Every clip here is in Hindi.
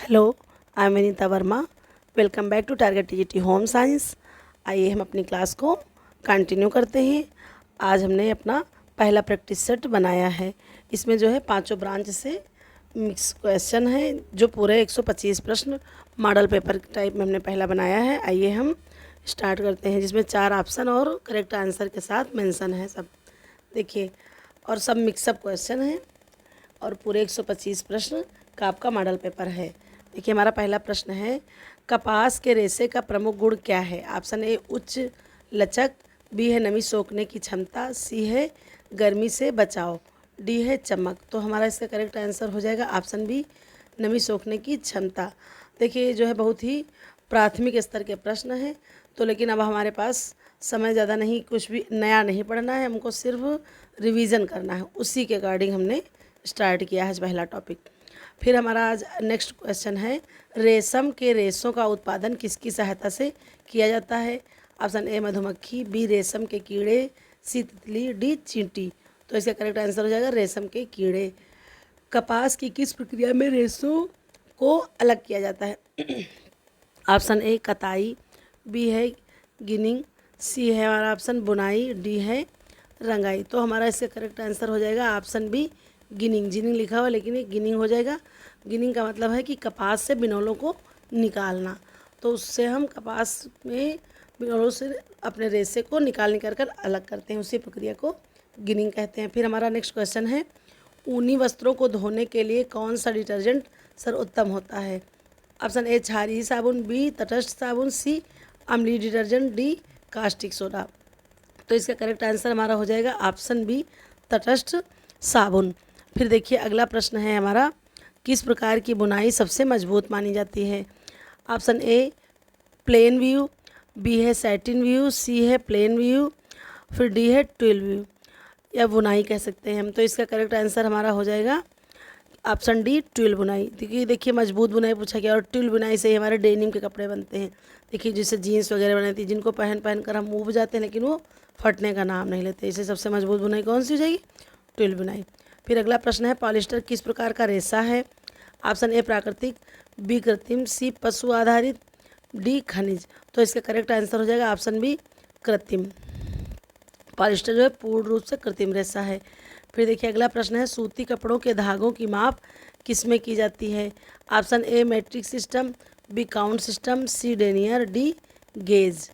Hello, I am Vinita Verma. Welcome back to target TGT home science. आइए हम अपनी क्लास को कंटिन्यू करते हैं। आज हमने अपना पहला प्रैक्टिस सेट बनाया है। इसमें जो है पांचों ब्रांच से मिक्स क्वेश्चन है, जो पूरे 125 प्रश्न मॉडल पेपर टाइप में हमने पहला बनाया है। आइए हम स्टार्ट करते हैं, जिसमें 4 ऑप्शन और करेक्ट आंसर के साथ मेंशन है सब। देखिए, और सब मिक्सअप क्वेश्चन है और पूरे 125 प्रश्न का आपका मॉडल पेपर है। देखिए, हमारा पहला प्रश्न है, कपास के रेशे का प्रमुख गुण क्या है? ऑप्शन ए उच्च लचक, बी है नमी सोखने की क्षमता, सी है गर्मी से बचाव, डी है चमक। तो हमारा इसका करेक्ट आंसर हो जाएगा ऑप्शन बी, नमी सोखने की क्षमता। देखिए, जो है बहुत ही प्राथमिक स्तर के प्रश्न हैं, तो लेकिन अब हमारे पास समय ज़्यादा नहीं, कुछ भी नया नहीं पढ़ना है, हमको सिर्फ रिवीजन करना है। उसी के अकॉर्डिंग हमने स्टार्ट किया है पहला टॉपिक। फिर हमारा आज नेक्स्ट क्वेश्चन है, रेशम के रेशों का उत्पादन किसकी सहायता से किया जाता है? ऑप्शन ए मधुमक्खी, बी रेशम के कीड़े, सी तितली, डी चींटी। तो इसका करेक्ट आंसर हो जाएगा रेशम के कीड़े। कपास की किस प्रक्रिया में रेशों को अलग किया जाता है? ऑप्शन ए कताई, बी है गिनिंग, सी है हमारा ऑप्शन बुनाई, डी है रंगाई। तो हमारा इसका करेक्ट आंसर हो जाएगा ऑप्शन बी, गिनिंग। जिनिंग लिखा हुआ लेकिन ये गिनिंग हो जाएगा। गिनिंग का मतलब है कि कपास से बिनौलों को निकालना, तो उससे हम कपास में बिनौलों से अपने रेशे को निकाल कर अलग करते हैं, उसी प्रक्रिया को गिनिंग कहते हैं। फिर हमारा नेक्स्ट क्वेश्चन है, ऊनी वस्त्रों को धोने के लिए कौन सा डिटर्जेंट सर्वोत्तम होता है? ऑप्शन ए क्षारीय साबुन, बी तटस्थ साबुन, सी अम्लीय डिटर्जेंट, डी कास्टिक सोडा। तो इसका करेक्ट आंसर हमारा हो जाएगा ऑप्शन बी, तटस्थ साबुन। फिर देखिए, अगला प्रश्न है हमारा, किस प्रकार की बुनाई सबसे मजबूत मानी जाती है? Option A plain view, B है सैटिन व्यू, सी है प्लेन व्यू, फिर डी है ट्विल व्यू, या बुनाई कह सकते हैं हम। तो इसका करेक्ट आंसर हमारा हो जाएगा ऑप्शन डी, ट्विल बुनाई। क्योंकि देखिए, मजबूत बुनाई पूछा गया और ट्विल बुनाई से ही हमारे डेनिम के कपड़े बनते हैं। देखिए, जैसे जीन्स वगैरह बनाती है, जिनको पहन कर हम ऊब जाते हैं, लेकिन वो फटने का नाम नहीं लेते। इसे सबसे मजबूत बुनाई कौन सी हो जाएगी? ट्विल बुनाई। फिर अगला प्रश्न है, पॉलिस्टर किस प्रकार का रेशा है? ऑप्शन ए प्राकृतिक, बी कृत्रिम, सी पशु आधारित, डी खनिज। तो इसका करेक्ट आंसर हो जाएगा ऑप्शन बी, कृत्रिम। पॉलिस्टर जो है पूर्ण रूप से कृत्रिम रेशा है। फिर देखिए, अगला प्रश्न है, सूती कपड़ों के धागों की माप किस में की जाती है? Option A metric system, B count system, C denier, D gauge.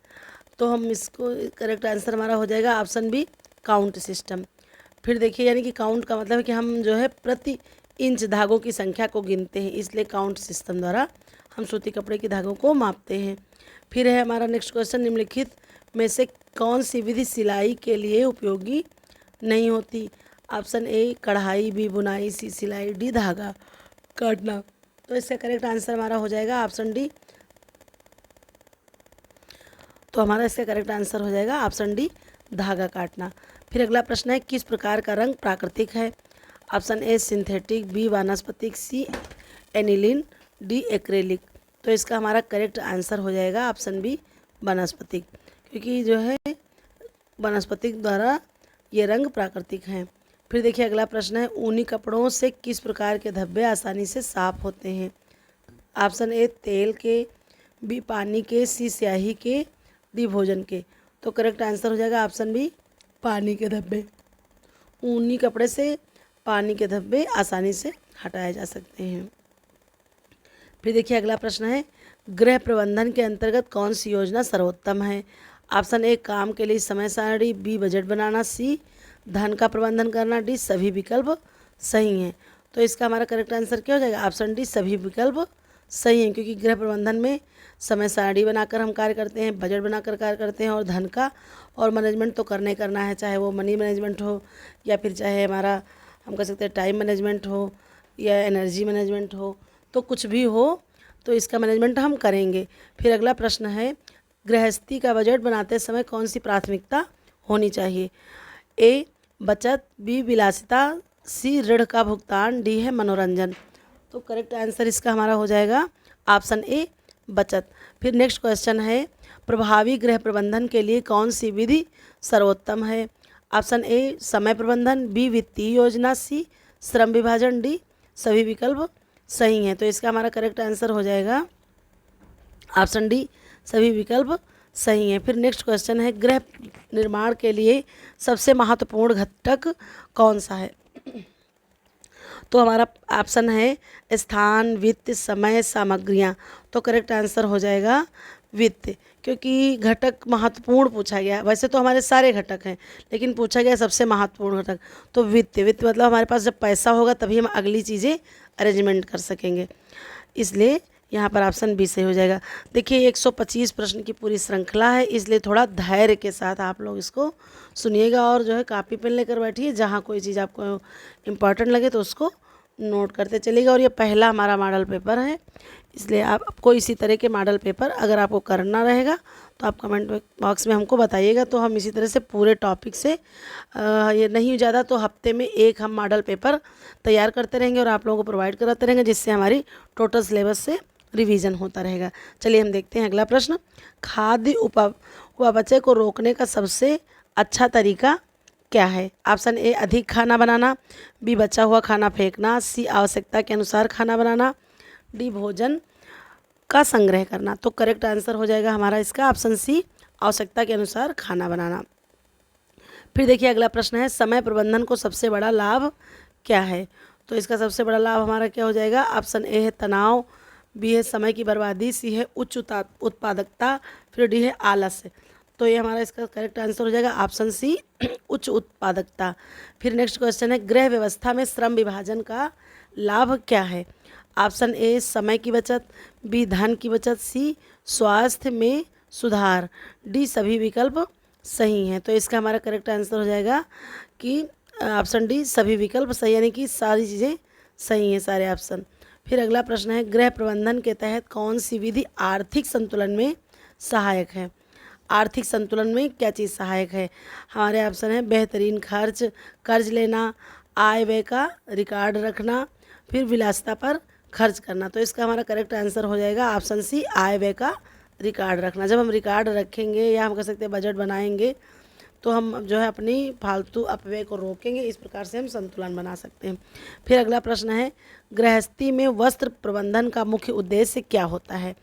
तो हम इसको करेक्ट आंसर हमारा हो जाएगा ऑप्शन बी, काउंट सिस्टम। फिर देखिए, यानी कि काउंट का मतलब है कि हम जो है प्रति इंच धागों की संख्या को गिनते हैं, इसलिए काउंट सिस्टम द्वारा हम सूती कपड़े के धागों को मापते हैं। फिर है हमारा नेक्स्ट क्वेश्चन, निम्नलिखित में से कौन सी विधि सिलाई के लिए उपयोगी नहीं होती? ऑप्शन ए कढ़ाई, बी बुनाई, सी सिलाई, डी धागा काटना। तो इसका करेक्ट आंसर हमारा हो जाएगा ऑप्शन डी। तो हमारा इसका करेक्ट आंसर हो जाएगा ऑप्शन डी, धागा काटना। फिर अगला प्रश्न है, किस प्रकार का रंग प्राकृतिक है? ऑप्शन ए सिंथेटिक, बी वानस्पतिक, सी एनिलिन, डी एक्रेलिक। तो इसका हमारा करेक्ट आंसर हो जाएगा ऑप्शन बी, वनस्पतिक। क्योंकि जो है वनस्पतिक द्वारा ये रंग प्राकृतिक हैं। फिर देखिए, अगला प्रश्न है, ऊनी कपड़ों से किस प्रकार के धब्बे आसानी से साफ होते हैं? ऑप्शन ए तेल के, बी पानी के, सी स्याही के, डी भोजन के। तो करेक्ट आंसर हो जाएगा ऑप्शन बी, पानी के धब्बे। ऊनी कपड़े से पानी के धब्बे आसानी से हटाए जा सकते हैं। फिर देखिए, अगला प्रश्न है, गृह प्रबंधन के अंतर्गत कौन सी योजना सर्वोत्तम है? ऑप्शन ए काम के लिए समय सारणी, बी बजट बनाना, सी धन का प्रबंधन करना, डी सभी विकल्प सही हैं। तो इसका हमारा करेक्ट आंसर क्या हो जाएगा? ऑप्शन डी, सभी विकल्प सही हैं। क्योंकि गृह प्रबंधन में समय सारणी बनाकर हम कार्य करते हैं, बजट बनाकर कार्य करते हैं, और धन का और मैनेजमेंट तो करना है, चाहे वो मनी मैनेजमेंट हो या फिर चाहे हमारा हम कह सकते हैं टाइम मैनेजमेंट हो या एनर्जी मैनेजमेंट हो, तो कुछ भी हो तो इसका मैनेजमेंट हम करेंगे। फिर अगला प्रश्न है, गृहस्थी का बजट बनाते समय कौन सी प्राथमिकता होनी चाहिए? ए बचत, बी विलासिता, सी ऋण का भुगतान, डी है मनोरंजन। तो करेक्ट आंसर इसका हमारा हो जाएगा ऑप्शन ए, बचत। फिर नेक्स्ट क्वेश्चन है, प्रभावी गृह प्रबंधन के लिए कौन सी विधि सर्वोत्तम है? ऑप्शन ए समय प्रबंधन, बी वित्तीय योजना, सी श्रम विभाजन, डी सभी विकल्प सही हैं। तो इसका हमारा करेक्ट आंसर हो जाएगा ऑप्शन डी, सभी विकल्प सही हैं। फिर नेक्स्ट क्वेश्चन है, गृह निर्माण के लिए सबसे महत्वपूर्ण घटक कौन सा है? तो हमारा ऑप्शन है स्थान, वित्त, समय, सामग्रियाँ। तो करेक्ट आंसर हो जाएगा वित्त, क्योंकि घटक महत्वपूर्ण पूछा गया। वैसे तो हमारे सारे घटक हैं, लेकिन पूछा गया सबसे महत्वपूर्ण घटक, तो वित्त। वित्त मतलब हमारे पास जब पैसा होगा तभी हम अगली चीज़ें अरेंजमेंट कर सकेंगे, इसलिए यहाँ पर ऑप्शन बी सही हो जाएगा। देखिए 125 प्रश्न की पूरी श्रृंखला है, इसलिए थोड़ा धैर्य के साथ आप लोग इसको सुनिएगा और जो है कापी पेन लेकर बैठिए, जहाँ कोई चीज़ आपको इम्पॉर्टेंट लगे तो उसको नोट करते चलिएगा। और ये पहला हमारा मॉडल पेपर है, इसलिए आपको इसी तरह के मॉडल पेपर अगर आपको करना रहेगा तो आप कमेंट बॉक्स में हमको बताइएगा, तो हम इसी तरह से पूरे टॉपिक से ये नहीं ज़्यादा तो हफ्ते में एक हम मॉडल पेपर तैयार करते रहेंगे और आप लोगों को प्रोवाइड कराते रहेंगे, जिससे हमारी टोटल सिलेबस से रिवीजन होता रहेगा। चलिए हम देखते हैं अगला प्रश्न। खाद्य अपचय को रोकने का सबसे अच्छा तरीका क्या है? ऑप्शन ए, अधिक खाना बनाना, बी, बचा हुआ खाना फेंकना, सी, आवश्यकता के अनुसार खाना बनाना, डी, भोजन का संग्रह करना। तो करेक्ट आंसर हो जाएगा हमारा इसका ऑप्शन सी, आवश्यकता के अनुसार खाना बनाना। फिर देखिए अगला प्रश्न है, समय प्रबंधन को सबसे बड़ा लाभ क्या है? तो इसका सबसे बड़ा लाभ हमारा क्या हो जाएगा? ऑप्शन ए है तनाव, बी है समय की बर्बादी, सी है उच्च उत्पादकता, फिर डी है आलस्य। तो ये हमारा इसका करेक्ट आंसर हो जाएगा ऑप्शन सी, उच्च उत्पादकता। फिर नेक्स्ट क्वेश्चन है, गृह व्यवस्था में श्रम विभाजन का लाभ क्या है? ऑप्शन ए, समय की बचत, बी, धन की बचत, सी, स्वास्थ्य में सुधार, डी, सभी विकल्प सही हैं। तो इसका हमारा करेक्ट आंसर हो जाएगा कि ऑप्शन डी, सभी विकल्प सही, यानी कि सारी चीज़ें सही हैं, सारे ऑप्शन। फिर अगला प्रश्न है, गृह प्रबंधन के तहत कौन सी विधि आर्थिक संतुलन में सहायक है? आर्थिक संतुलन में क्या चीज़ सहायक है? हमारे ऑप्शन है बेहतरीन खर्च, कर्ज लेना, आय व्यय का रिकॉर्ड रखना, फिर विलासिता पर खर्च करना। तो इसका हमारा करेक्ट आंसर हो जाएगा ऑप्शन सी, आय व्यय का रिकॉर्ड रखना। जब हम रिकॉर्ड रखेंगे या हम कह सकते हैं बजट बनाएंगे, तो हम जो है अपनी फालतू अपव्यय को रोकेंगे, इस प्रकार से हम संतुलन बना सकते हैं। फिर अगला प्रश्न है, गृहस्थी में वस्त्र प्रबंधन का मुख्य उद्देश्य क्या होता है?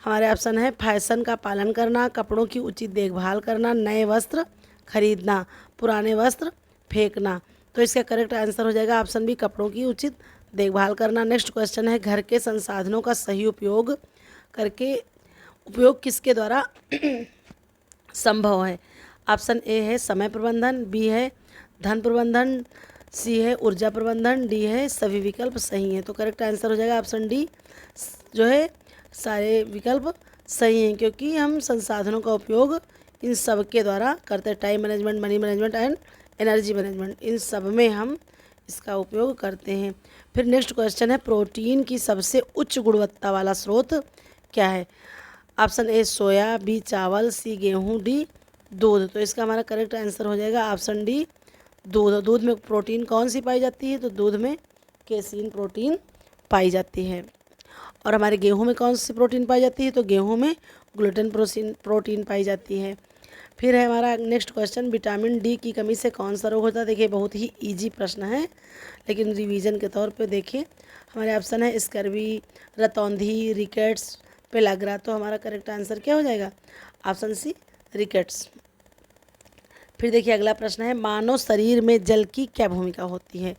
हमारे ऑप्शन है फैशन का पालन करना, कपड़ों की उचित देखभाल करना, नए वस्त्र खरीदना, पुराने वस्त्र फेंकना। तो इसका करेक्ट आंसर हो जाएगा ऑप्शन बी, कपड़ों की उचित देखभाल करना। नेक्स्ट क्वेश्चन है, घर के संसाधनों का सही उपयोग किसके द्वारा संभव है? ऑप्शन ए है समय प्रबंधन, बी है धन प्रबंधन, सी है ऊर्जा प्रबंधन, डी है सभी विकल्प सही हैं। तो करेक्ट आंसर हो जाएगा ऑप्शन डी, जो है सारे विकल्प सही हैं, क्योंकि हम संसाधनों का उपयोग इन सब के द्वारा करते हैं। Time management, money management and energy management, इन सब में हम इसका उपयोग करते हैं। फिर नेक्स्ट क्वेश्चन है, प्रोटीन की सबसे उच्च गुणवत्ता वाला स्रोत क्या है? ऑप्शन ए सोया, बी चावल, सी गेहूँ, डी दूध। तो इसका हमारा करेक्ट आंसर हो जाएगा ऑप्शन डी, दूध। दूध में प्रोटीन कौन सी पाई जाती है? तो दूध में केसीन प्रोटीन पाई जाती है। और हमारे गेहूं में कौन सी प्रोटीन पाई जाती है? तो गेहूं में ग्लूटेन प्रोटीन पाई जाती है। फिर है हमारा नेक्स्ट क्वेश्चन, विटामिन डी की कमी से कौन सा रोग होता है? देखिए बहुत ही इजी प्रश्न है, लेकिन रिवीजन के तौर पे देखिए हमारे ऑप्शन है स्कर्वी, रतौंधी, रिकेट्स, पेलाग्रा। तो हमारा करेक्ट आंसर क्या हो जाएगा? Option C, rickets. फिर देखिए अगला प्रश्न है, मानव शरीर में जल की क्या भूमिका होती है?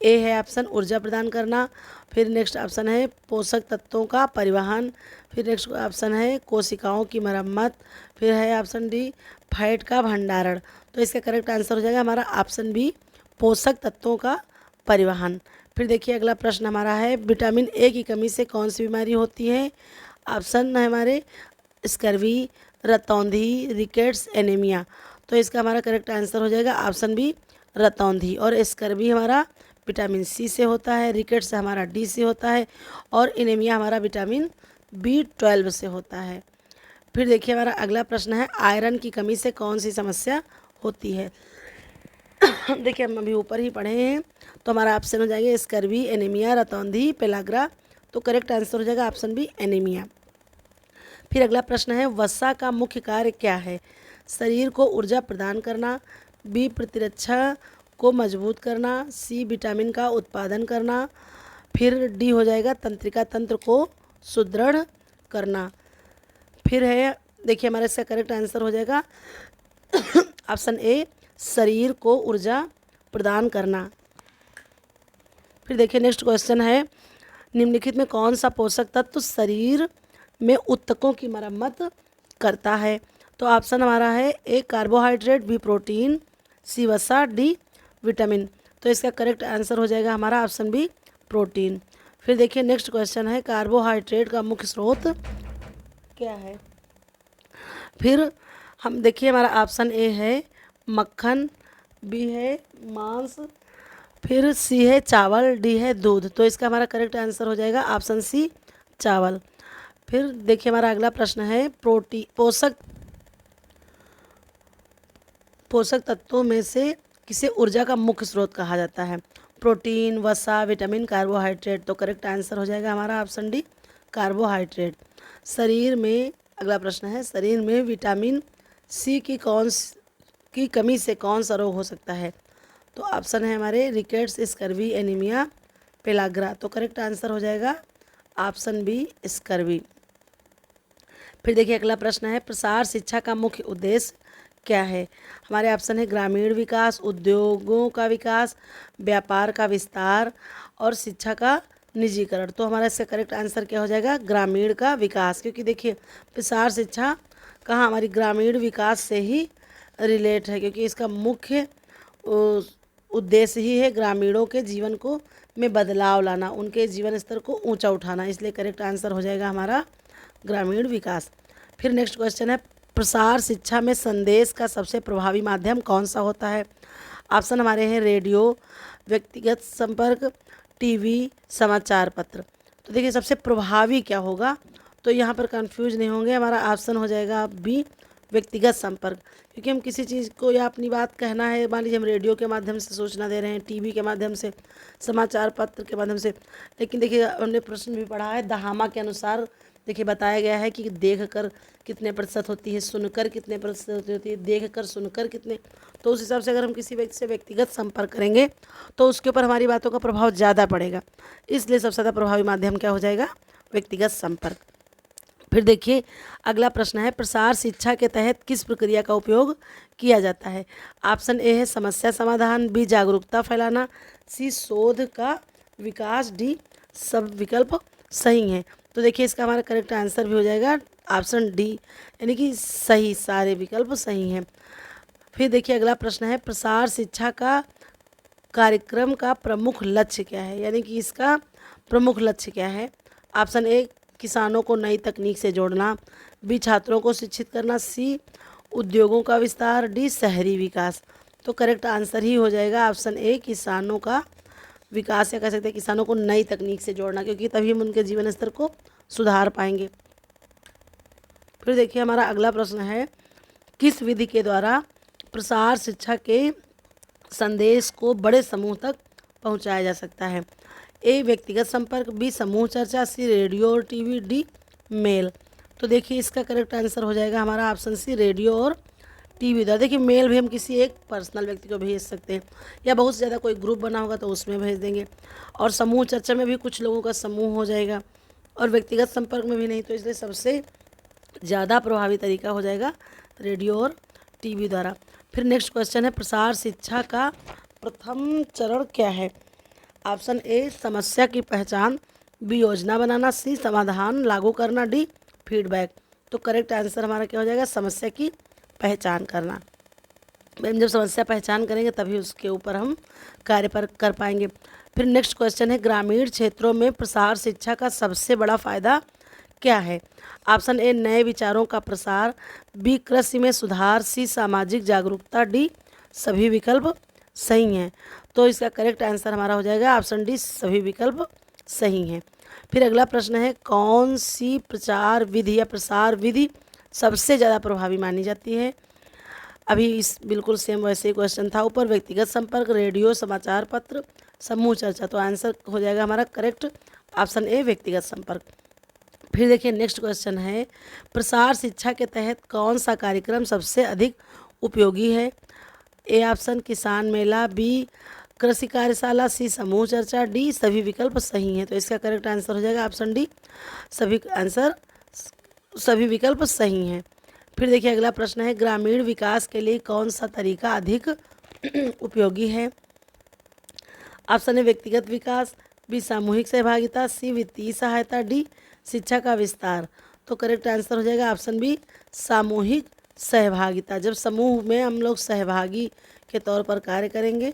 ए है ऑप्शन ऊर्जा प्रदान करना, फिर नेक्स्ट ऑप्शन है पोषक तत्वों का परिवहन, फिर नेक्स्ट ऑप्शन है कोशिकाओं की मरम्मत, फिर है ऑप्शन डी फैट का भंडारण। तो इसका करेक्ट आंसर हो जाएगा हमारा ऑप्शन बी, पोषक तत्वों का परिवहन। फिर देखिए अगला प्रश्न हमारा है, विटामिन ए की कमी से कौन सी बीमारी होती है? ऑप्शन है हमारे स्कर्वी, रतौंधी, रिकेट्स, एनीमिया। तो इसका हमारा करेक्ट आंसर हो जाएगा ऑप्शन बी, रतौंधी। और स्कर्वी हमारा विटामिन सी से होता है, रिकेट्स हमारा डी से होता है, और एनीमिया हमारा विटामिन B12 से होता है। फिर देखिए हमारा अगला प्रश्न है, आयरन की कमी से कौन सी समस्या होती है? देखिए हम अभी ऊपर ही पढ़े हैं, तो हमारा ऑप्शन हो जाएगा स्कर्वी, एनीमिया, रतौंधी, पेलाग्रा। तो करेक्ट आंसर हो जाएगा ऑप्शन बी, एनीमिया। फिर अगला प्रश्न है, वसा का मुख्य कार्य क्या है? शरीर को ऊर्जा प्रदान करना, बी प्रतिरक्षा को मजबूत करना, सी विटामिन का उत्पादन करना, फिर डी हो जाएगा तंत्रिका तंत्र को सुदृढ़ करना। फिर है देखिए हमारा इसका करेक्ट आंसर हो जाएगा ऑप्शन ए शरीर को ऊर्जा प्रदान करना। फिर देखिए नेक्स्ट क्वेश्चन है निम्नलिखित में कौन सा पोषक तत्व शरीर में ऊतकों की मरम्मत करता है। तो ऑप्शन हमारा है ए कार्बोहाइड्रेट, बी प्रोटीन, सी वसा, डी विटामिन। तो इसका करेक्ट आंसर हो जाएगा हमारा ऑप्शन बी प्रोटीन। फिर देखिए नेक्स्ट क्वेश्चन है कार्बोहाइड्रेट का मुख्य स्रोत क्या है। फिर हम देखिए हमारा ऑप्शन ए है मक्खन, बी है मांस, फिर सी है चावल, डी है दूध। तो इसका हमारा करेक्ट आंसर हो जाएगा ऑप्शन सी चावल। फिर देखिए हमारा अगला प्रश्न है पोषक तत्वों में से किसे ऊर्जा का मुख्य स्रोत कहा जाता है। प्रोटीन, वसा, विटामिन, कार्बोहाइड्रेट। तो करेक्ट आंसर हो जाएगा हमारा ऑप्शन डी कार्बोहाइड्रेट। शरीर में अगला प्रश्न है शरीर में विटामिन सी की कमी से कौन सा रोग हो सकता है। तो ऑप्शन है हमारे रिकेट्स, स्कर्वी, एनीमिया, पेलाग्रा। तो करेक्ट आंसर हो जाएगा ऑप्शन बी स्कर्वी। फिर देखिए अगला प्रश्न है प्रसार शिक्षा का मुख्य उद्देश्य क्या है। हमारे ऑप्शन है ग्रामीण विकास, उद्योगों का विकास, व्यापार का विस्तार और शिक्षा का निजीकरण। तो हमारा इसका करेक्ट आंसर क्या हो जाएगा ग्रामीण का विकास, क्योंकि देखिए प्रसार शिक्षा कहाँ हमारी ग्रामीण विकास से ही रिलेट है, क्योंकि इसका मुख्य उद्देश्य ही है ग्रामीणों के जीवन को में बदलाव लाना, उनके जीवन स्तर को ऊंचा उठाना। इसलिए करेक्ट आंसर हो जाएगा हमारा ग्रामीण विकास। फिर नेक्स्ट क्वेश्चन है प्रसार शिक्षा में संदेश का सबसे प्रभावी माध्यम कौन सा होता है। ऑप्शन हमारे हैं रेडियो, व्यक्तिगत संपर्क, टीवी, समाचार पत्र। तो देखिए सबसे प्रभावी क्या होगा, तो यहाँ पर कंफ्यूज नहीं होंगे, हमारा ऑप्शन हो जाएगा बी व्यक्तिगत संपर्क। क्योंकि हम किसी चीज़ को या अपनी बात कहना है, मान लीजिए हम रेडियो के माध्यम से सूचना दे रहे हैं, टीवी के माध्यम से, समाचार पत्र के माध्यम से। लेकिन देखिए हमने प्रश्न भी पढ़ा है दहामा के अनुसार देखिए बताया गया है कि देखकर कितने प्रतिशत होती है, सुनकर कितने प्रतिशत होती है, देखकर सुनकर कितने। तो उस हिसाब से अगर हम किसी व्यक्ति से व्यक्तिगत संपर्क करेंगे तो उसके ऊपर हमारी बातों का प्रभाव ज़्यादा पड़ेगा। इसलिए सबसे ज़्यादा प्रभावी माध्यम क्या हो जाएगा व्यक्तिगत संपर्क। फिर देखिए अगला प्रश्न है प्रसार शिक्षा के तहत किस प्रक्रिया का उपयोग किया जाता है। ऑप्शन ए है समस्या समाधान, बी जागरूकता फैलाना, सी शोध का विकास, डी सब विकल्प सही हैं। तो देखिए इसका हमारा करेक्ट आंसर भी हो जाएगा ऑप्शन डी, यानी कि सही, सारे विकल्प सही हैं। फिर देखिए अगला प्रश्न है प्रसार शिक्षा का कार्यक्रम का प्रमुख लक्ष्य क्या है, यानी कि इसका प्रमुख लक्ष्य क्या है। ऑप्शन ए किसानों को नई तकनीक से जोड़ना, बी छात्रों को शिक्षित करना, सी उद्योगों का विस्तार, डी शहरी विकास। तो करेक्ट आंसर ही हो जाएगा ऑप्शन ए किसानों का विकास, या कह सकते हैं किसानों को नई तकनीक से जोड़ना, क्योंकि तभी हम उनके जीवन स्तर को सुधार पाएंगे। फिर देखिए हमारा अगला प्रश्न है किस विधि के द्वारा प्रसार शिक्षा के संदेश को बड़े समूह तक पहुंचाया जा सकता है। ए व्यक्तिगत संपर्क, बी समूह चर्चा, सी रेडियो और टीवी, डी मेल। तो देखिए इसका करेक्ट आंसर हो जाएगा हमारा ऑप्शन सी रेडियो और टीवी द्वारा। देखिए मेल भी हम किसी एक पर्सनल व्यक्ति को भेज सकते हैं, या बहुत ज़्यादा कोई ग्रुप बना होगा तो उसमें भेज देंगे, और समूह चर्चा में भी कुछ लोगों का समूह हो जाएगा, और व्यक्तिगत संपर्क में भी नहीं। तो इसलिए सबसे ज़्यादा प्रभावी तरीका हो जाएगा रेडियो और टीवी द्वारा। फिर नेक्स्ट क्वेश्चन है प्रसार शिक्षा का प्रथम चरण क्या है। ऑप्शन ए समस्या की पहचान, बी योजना बनाना, सी समाधान लागू करना, डी फीडबैक। तो करेक्ट आंसर हमारा क्या हो जाएगा समस्या की पहचान करना। हम जब समस्या पहचान करेंगे तभी उसके ऊपर हम कार्य पर कर पाएंगे। फिर नेक्स्ट क्वेश्चन है ग्रामीण क्षेत्रों में प्रसार शिक्षा का सबसे बड़ा फायदा क्या है। ऑप्शन ए नए विचारों का प्रसार, बी कृषि में सुधार, सी सामाजिक जागरूकता, डी सभी विकल्प सही हैं। तो इसका करेक्ट आंसर हमारा हो जाएगा ऑप्शन डी सभी विकल्प सही हैं। फिर अगला प्रश्न है कौन सी प्रचार विधि या प्रसार विधि सबसे ज़्यादा प्रभावी मानी जाती है। अभी इस बिल्कुल सेम वैसे ही क्वेश्चन था ऊपर, व्यक्तिगत संपर्क, रेडियो, समाचार पत्र, समूह चर्चा। तो आंसर हो जाएगा हमारा करेक्ट ऑप्शन ए व्यक्तिगत संपर्क। फिर देखिए नेक्स्ट क्वेश्चन है प्रसार शिक्षा के तहत कौन सा कार्यक्रम सबसे अधिक उपयोगी है। ए ऑप्शन किसान मेला, बी कृषि कार्यशाला, सी समूह चर्चा, डी सभी विकल्प सही हैं। तो इसका करेक्ट आंसर हो जाएगा ऑप्शन डी, सभी विकल्प सही हैं। फिर देखिए अगला प्रश्न है, ग्रामीण विकास के लिए कौन सा तरीका अधिक उपयोगी है? ऑप्शन है व्यक्तिगत विकास, बी सामूहिक सहभागिता, सी वित्तीय सहायता, डी शिक्षा का विस्तार। तो करेक्ट आंसर हो जाएगा ऑप्शन बी, सामूहिक सहभागिता। जब समूह में हम लोग सहभागी के तौर पर कार्य करेंगे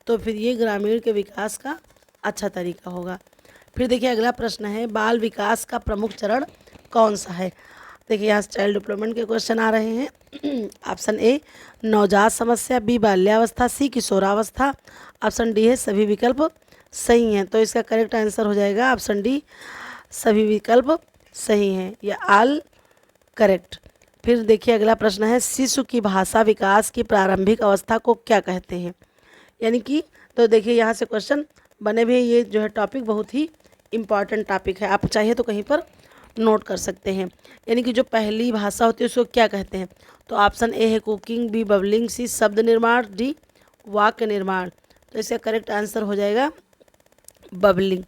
तो फिर ये ग्रामीण के विकास का अच्छा तरीका होगा। फिर देखिए अगला प्रश्न है, बाल विकास का प्रमुख चरण कौन सा है? देखिए यहाँ चाइल्ड डेवलपमेंट के क्वेश्चन आ रहे हैं। ऑप्शन ए नवजात समस्या, बी बाल्यावस्था, सी किशोरावस्था, ऑप्शन डी है सभी विकल्प सही हैं। तो इसका करेक्ट आंसर हो जाएगा ऑप्शन डी, सभी विकल्प सही हैं, या ऑल करेक्ट। फिर देखिए अगला प्रश्न है, शिशु की भाषा विकास की प्रारंभिक अवस्था को क्या कहते हैं? यानी कि तो देखिए यहाँ से क्वेश्चन बने भी, ये जो है टॉपिक बहुत ही इम्पॉर्टेंट टॉपिक है, आप चाहे तो कहीं पर नोट कर सकते हैं। यानी कि जो पहली भाषा होती है उसको क्या कहते हैं? तो ऑप्शन ए है कुकिंग, बी बबलिंग, सी शब्द निर्माण, डी वाक्य निर्माण। तो इसका करेक्ट आंसर हो जाएगा बबलिंग।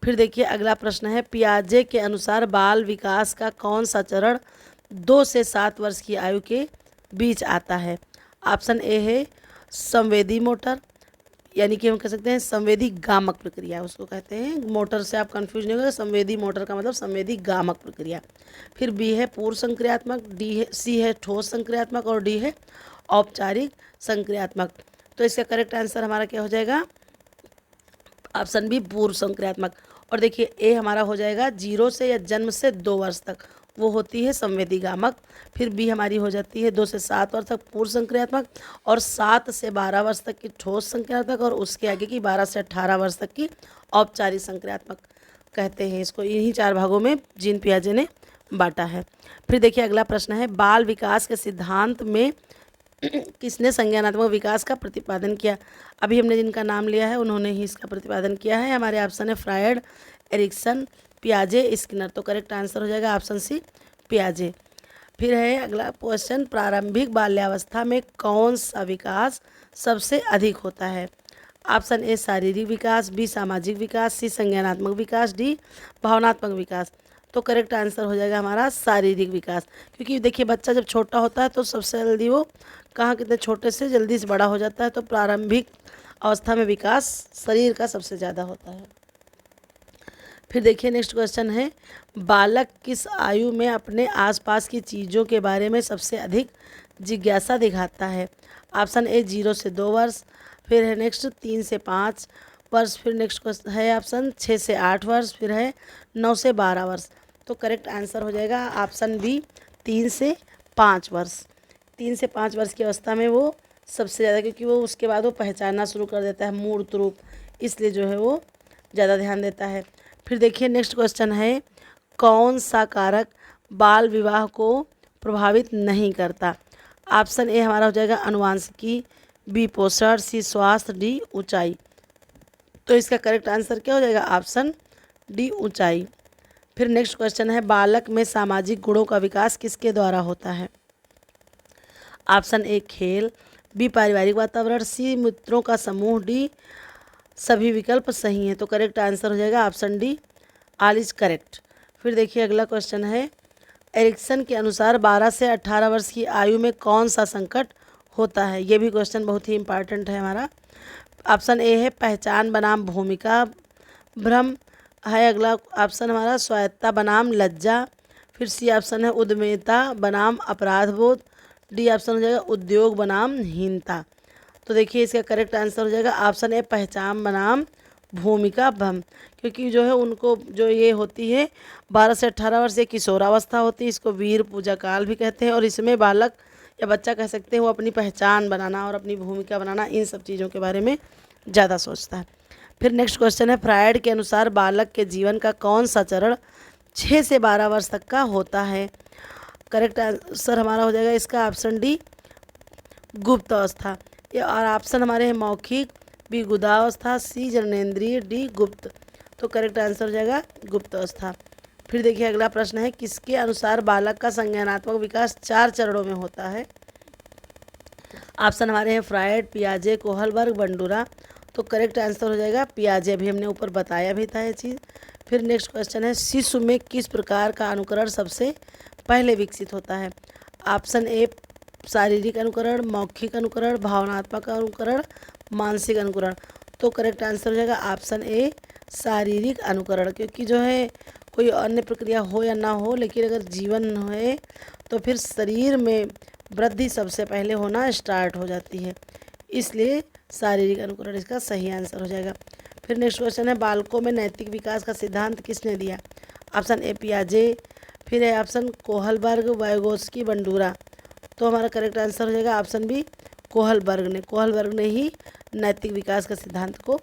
फिर देखिए अगला प्रश्न है, पियाजे के अनुसार बाल विकास का कौन सा चरण 2 से 7 वर्ष की आयु के बीच आता है? ऑप्शन ए है संवेदी मोटर, यानी कि हम कह सकते हैं संवेदी गामक प्रक्रिया उसको कहते हैं, मोटर से आप कंफ्यूज नहीं होगा, संवेदी मोटर का मतलब संवेदी गामक प्रक्रिया। फिर बी है पूर्व संक्रियात्मक, डी है सी है ठोस संक्रियात्मक, और डी है औपचारिक संक्रियात्मक। तो इसका करेक्ट आंसर हमारा क्या हो जाएगा? ऑप्शन बी पूर्व संक्रियात्मक। और देखिए ए हमारा हो जाएगा 0 से या जन्म से 2 वर्ष तक, वो होती है संवेदी गामक। फिर बी हमारी हो जाती है 2 से 7 वर्ष तक पूर्व संक्रियात्मक, और 7 से 12 वर्ष तक की ठोस संक्रियात्मक, और उसके आगे की 12 से 18 वर्ष तक की औपचारिक संक्रियात्मक कहते हैं इसको। इन्हीं 4 भागों में जीन पियाजे ने बांटा है। फिर देखिए अगला प्रश्न है, बाल विकास के सिद्धांत में किसने संज्ञानात्मक विकास का प्रतिपादन किया? अभी हमने जिनका नाम लिया है उन्होंने ही इसका प्रतिपादन किया है। हमारे ऑप्शन है फ्रायड, एरिक्सन, पियाजे, स्किनर। तो करेक्ट आंसर हो जाएगा ऑप्शन सी, पियाजे। फिर है अगला क्वेश्चन, प्रारंभिक बाल्यावस्था में कौन सा विकास सबसे अधिक होता है? ऑप्शन ए शारीरिक विकास, बी सामाजिक विकास, सी संज्ञानात्मक विकास, डी भावनात्मक विकास। तो करेक्ट आंसर हो जाएगा हमारा शारीरिक विकास, क्योंकि देखिए बच्चा जब छोटा होता है तो सबसे जल्दी वो कहाँ कितने छोटे से जल्दी से बड़ा हो जाता है, तो प्रारंभिक अवस्था में विकास शरीर का सबसे ज़्यादा होता है। फिर देखिए नेक्स्ट क्वेश्चन है, बालक किस आयु में अपने आसपास की चीज़ों के बारे में सबसे अधिक जिज्ञासा दिखाता है? ऑप्शन ए 0 से 2 वर्ष, फिर है नेक्स्ट 3 से 5 वर्ष, फिर नेक्स्ट क्वेश्चन है ऑप्शन 6 से 8 वर्ष, फिर है 9 से 12 वर्ष। तो करेक्ट आंसर हो जाएगा ऑप्शन बी, 3 से 5 वर्ष। 3 से 5 वर्ष की अवस्था में वो सबसे ज़्यादा, क्योंकि वो उसके बाद वो पहचानना शुरू कर देता है मूर्त रूप, इसलिए जो है वो ज़्यादा ध्यान देता है। फिर देखिए नेक्स्ट क्वेश्चन है, कौन सा कारक बाल विवाह को प्रभावित नहीं करता? ऑप्शन ए हमारा हो जाएगा अनुवांशिकी, बी पोषण, सी स्वास्थ्य, डी ऊंचाई। तो इसका करेक्ट आंसर क्या हो जाएगा? ऑप्शन डी ऊंचाई। फिर नेक्स्ट क्वेश्चन है, बालक में सामाजिक गुणों का विकास किसके द्वारा होता है? ऑप्शन ए खेल, बी पारिवारिक वातावरण, सी मित्रों का समूह, डी सभी विकल्प सही हैं। तो करेक्ट आंसर हो जाएगा option D, all is correct. फिर देखिए अगला क्वेश्चन है, एरिक्सन के अनुसार 12 से 18 वर्ष की आयु में कौन सा संकट होता है? ये भी क्वेश्चन बहुत ही इंपॉर्टेंट है हमारा। ऑप्शन ए है पहचान बनाम भूमिका भ्रम है, अगला ऑप्शन हमारा स्वायत्ता बनाम लज्जा, फिर सी ऑप्शन है उद्यमिता बनाम अपराध बोध, डी ऑप्शन हो जाएगा उद्योग बनाम हीनता। तो देखिए इसका करेक्ट आंसर हो जाएगा ऑप्शन ए पहचान बनाम भूमिका भ्रम, क्योंकि जो है उनको जो ये होती है 12 से 18 वर्ष ये किशोरावस्था होती है, इसको वीर पूजा काल भी कहते हैं, और इसमें बालक या बच्चा कह सकते हैं वो अपनी पहचान बनाना और अपनी भूमिका बनाना, इन सब चीज़ों के बारे में ज़्यादा सोचता है। फिर नेक्स्ट क्वेश्चन है, फ्रायड के अनुसार बालक के जीवन का कौन सा चरण 6 से 12 वर्ष तक का होता है? करेक्ट आंसर हमारा हो जाएगा इसका ऑप्शन डी गुप्त अवस्था, और ऑप्शन हमारे हैं मौखिक, बी गुदावस्था, सी जननेंद्रिय, डी गुप्त। तो करेक्ट आंसर हो जाएगा गुप्त अवस्था। फिर देखिए अगला प्रश्न है, किसके अनुसार बालक का संज्ञानात्मक विकास 4 चरणों में होता है? ऑप्शन हमारे हैं फ्रायड, पियाजे, कोहलबर्ग, बंडूरा, तो करेक्ट आंसर हो जाएगा पियाजे। अभी हमने ऊपर बताया भी था ये चीज़। फिर नेक्स्ट क्वेश्चन है, शिशु में किस प्रकार का अनुकरण सबसे पहले विकसित होता है? ऑप्शन ए शारीरिक अनुकरण, मौखिक अनुकरण, भावनात्मक अनुकरण, मानसिक अनुकरण। तो करेक्ट आंसर हो जाएगा ऑप्शन ए शारीरिक अनुकरण, क्योंकि जो है कोई अन्य प्रक्रिया हो या ना हो, लेकिन अगर जीवन है तो फिर शरीर में वृद्धि सबसे पहले होना स्टार्ट हो जाती है, इसलिए शारीरिक अनुकरण इसका सही आंसर हो जाएगा। फिर नेक्स्ट क्वेश्चन है, बालकों में नैतिक विकास का सिद्धांत किसने दिया? ऑप्शन ए पियाजे, फिर है ऑप्शन कोहलबर्ग, वाइगोत्स्की, बंडूरा। तो हमारा करेक्ट आंसर हो जाएगा ऑप्शन बी कोहलबर्ग ने ही नैतिक विकास का सिद्धांत को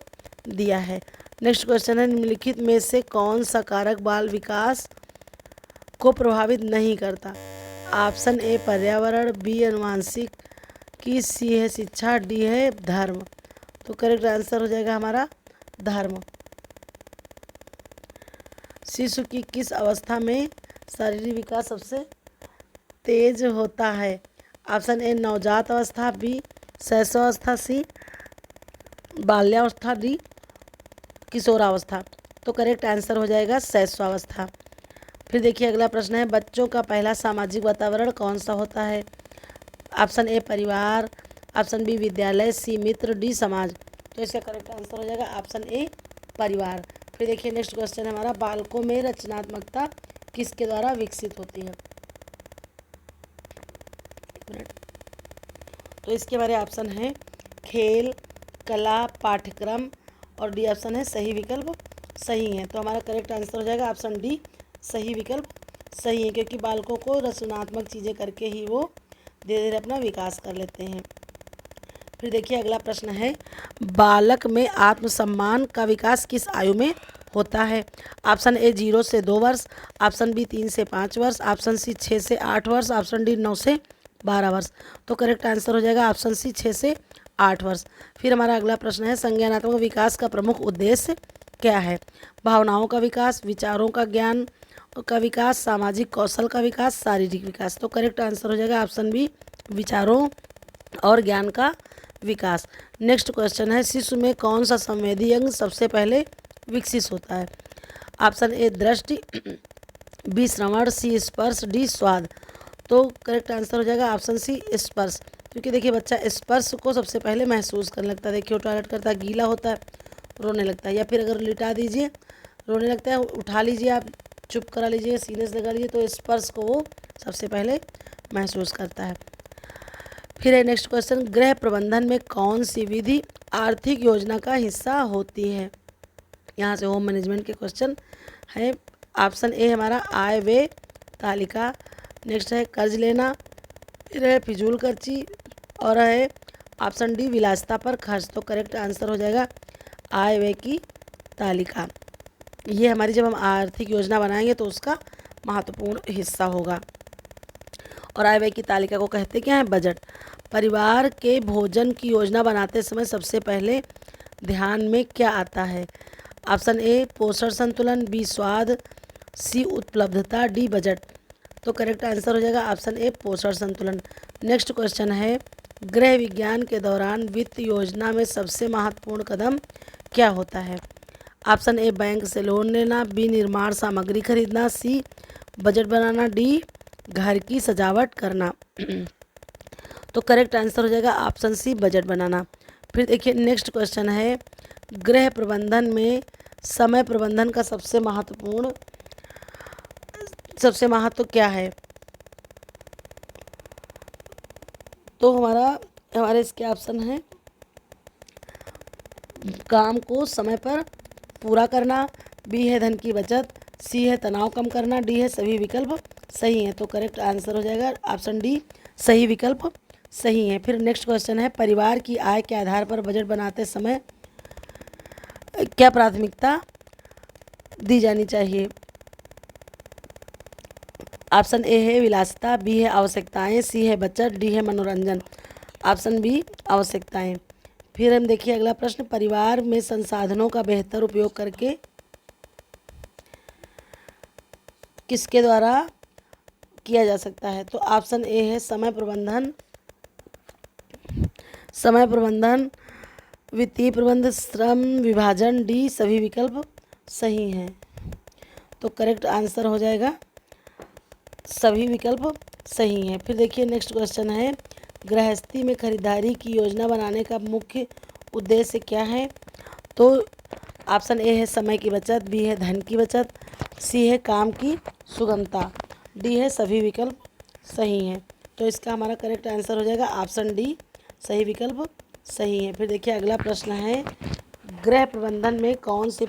दिया है। नेक्स्ट क्वेश्चन है, निम्नलिखित में से कौन सा कारक बाल विकास को प्रभावित नहीं करता? ऑप्शन ए पर्यावरण, बी अनुवांशिक, की सी है शिक्षा, डी है धर्म। तो करेक्ट आंसर हो जाएगा हमारा धर्म। शिशु की किस अवस्था में शारीरिक विकास सबसे तेज होता है? ऑप्शन ए नवजात अवस्था, बी शैशवावस्था, सी बाल्यावस्था, डी किशोरावस्था। तो करेक्ट आंसर हो जाएगा शैशवावस्था। फिर देखिए अगला प्रश्न है, बच्चों का पहला सामाजिक वातावरण कौन सा होता है? ऑप्शन ए परिवार, ऑप्शन बी विद्यालय, सी मित्र, डी समाज। तो इसका करेक्ट आंसर हो जाएगा ऑप्शन ए परिवार। फिर देखिए नेक्स्ट क्वेश्चन है हमारा, बालकों में रचनात्मकता किसके द्वारा विकसित होती है? तो इसके हमारे ऑप्शन है खेल, कला, पाठ्यक्रम, और डी ऑप्शन है सही विकल्प सही है। तो हमारा करेक्ट आंसर हो जाएगा ऑप्शन डी सही विकल्प सही है, क्योंकि बालकों को रचनात्मक चीज़ें करके ही वो धीरे धीरे अपना विकास कर लेते हैं। फिर देखिए अगला प्रश्न है, बालक में आत्मसम्मान का विकास किस आयु में होता है? ऑप्शन ए 0 से 2 वर्ष, ऑप्शन बी 3 से 5 वर्ष, ऑप्शन सी 6 से 8 वर्ष, ऑप्शन डी 9 से 12 वर्ष। तो करेक्ट आंसर हो जाएगा ऑप्शन सी 6 से 8 वर्ष। फिर हमारा अगला प्रश्न है, संज्ञानात्मक विकास का प्रमुख उद्देश्य क्या है? भावनाओं का विकास, विचारों का ज्ञान का विकास, सामाजिक कौशल का विकास, शारीरिक विकास। तो करेक्ट आंसर हो जाएगा ऑप्शन बी विचारों और ज्ञान का विकास। नेक्स्ट क्वेश्चन है, शिशु में कौन सा संवेदी अंग सबसे पहले विकसित होता है? ऑप्शन ए दृष्टि, बी श्रवण, सी स्पर्श, डी स्वाद। तो करेक्ट आंसर हो जाएगा ऑप्शन सी स्पर्श, क्योंकि देखिए बच्चा स्पर्श को सबसे पहले महसूस करने लगता है। देखिए वो टॉयलेट करता है, गीला होता है, रोने लगता है, या फिर अगर लिटा दीजिए रोने लगता है, उठा लीजिए आप, चुप करा लीजिए, सीने से लगा लीजिए, तो स्पर्श को वो सबसे पहले महसूस करता है। फिर है नेक्स्ट क्वेश्चन, गृह प्रबंधन में कौन सी विधि आर्थिक योजना का हिस्सा होती है? यहाँ से होम मैनेजमेंट के क्वेश्चन है। ऑप्शन ए हमारा आय व्यय तालिका, नेक्स्ट है कर्ज लेना, फिर है फिजूल खर्ची, और है ऑप्शन डी विलासिता पर खर्च। तो करेक्ट आंसर हो जाएगा आय व्यय की तालिका। ये हमारी जब हम आर्थिक योजना बनाएंगे तो उसका महत्वपूर्ण हिस्सा होगा। और आय व्यय की तालिका को कहते क्या है? बजट। परिवार के भोजन की योजना बनाते समय सबसे पहले ध्यान में क्या आता है? ऑप्शन ए पोषण संतुलन, बी स्वाद, सी उपलब्धता, डी बजट। तो करेक्ट आंसर हो जाएगा ऑप्शन ए पोषण संतुलन। नेक्स्ट क्वेश्चन है, गृह विज्ञान के दौरान वित्त योजना में सबसे महत्वपूर्ण कदम क्या होता है? ऑप्शन ए बैंक से लोन लेना, बी निर्माण सामग्री खरीदना, सी बजट बनाना, डी घर की सजावट करना। तो करेक्ट आंसर हो जाएगा ऑप्शन सी बजट बनाना। फिर देखिए नेक्स्ट क्वेश्चन है, गृह प्रबंधन में समय प्रबंधन का सबसे महत्व क्या है? तो हमारे इसके ऑप्शन है, काम को समय पर पूरा करना, बी है धन की बचत, सी है तनाव कम करना, डी है सभी विकल्प सही हैं। तो करेक्ट आंसर हो जाएगा ऑप्शन डी सही विकल्प सही है। फिर नेक्स्ट क्वेश्चन है, परिवार की आय के आधार पर बजट बनाते समय क्या प्राथमिकता दी जानी चाहिए? ऑप्शन ए है विलासिता, बी है आवश्यकताएं, सी है बचत, डी है मनोरंजन। ऑप्शन बी आवश्यकताएं। फिर हम देखिए अगला प्रश्न, परिवार में संसाधनों का बेहतर उपयोग करके किसके द्वारा किया जा सकता है? तो ऑप्शन ए है समय प्रबंधन वित्तीय प्रबंध, श्रम विभाजन, डी सभी विकल्प सही हैं। तो करेक्ट आंसर हो जाएगा सभी विकल्प सही हैं। फिर देखिए नेक्स्ट क्वेश्चन है, गृहस्थी में खरीदारी की योजना बनाने का मुख्य उद्देश्य क्या है? तो ऑप्शन ए है समय की बचत, बी है धन की बचत, सी है काम की सुगमता, डी है सभी विकल्प सही हैं। तो इसका हमारा करेक्ट आंसर हो जाएगा ऑप्शन डी, सही विकल्प सही है। फिर देखिए अगला प्रश्न है, गृह प्रबंधन में कौन सी